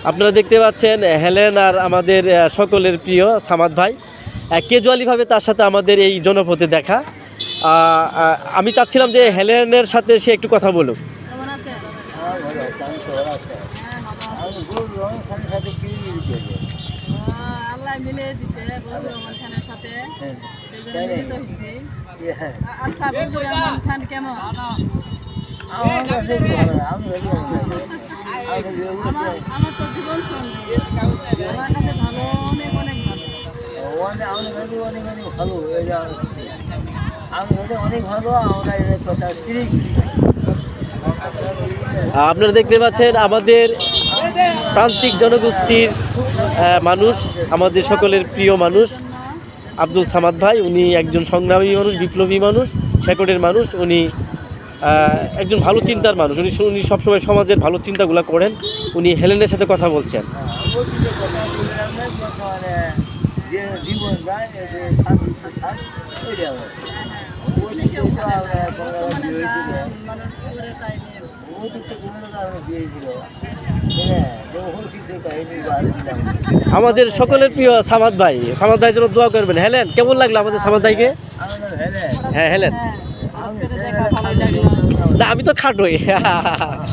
আপনারা দেখতে পাচ্ছেন হেলেন আর আমাদের সকলের প্রিয় সামাদ ভাই ক্যাজুয়ালিভাবে তার সাথে আমাদের এই জনপথে দেখা। আমি চাচ্ছিলাম যে হেলেনের সাথে সে একটু কথা বলুক। কেমন আছেন? আল্লাহ মিলিয়ে দিতে বজলুর রহমান খানের সাথে, সেই জন্য মিলিত হয়েছি। আচ্ছা, বজলুর রহমান খান কেমন? আমার তো জীবন সঙ্গী, আমার কাছে ভালো, অনেক অনেক ভালো। আপনারা দেখতে পাচ্ছেন আমাদের প্রান্তিক জনগোষ্ঠীর মানুষ, আমাদের সকলের প্রিয় মানুষ আব্দুল সামাদ ভাই। উনি একজন সংগ্রামী মানুষ, বিপ্লবী মানুষ, শেকড়ের মানুষ। উনি একজন ভালো চিন্তার মানুষ। উনি সবসময় সমাজের ভালো চিন্তাগুলো করেন। উনি হেলেনের সাথে কথা বলছেন। আমাদের সকলের প্রিয় সামাদ ভাই, সামাদ ভাইয়ের জন্য দোয়া করবেন। হেলেন, কেমন লাগলো আমাদের সামাদ ভাইকে? হ্যাঁ হেলেন, না আমি তো খাটোই।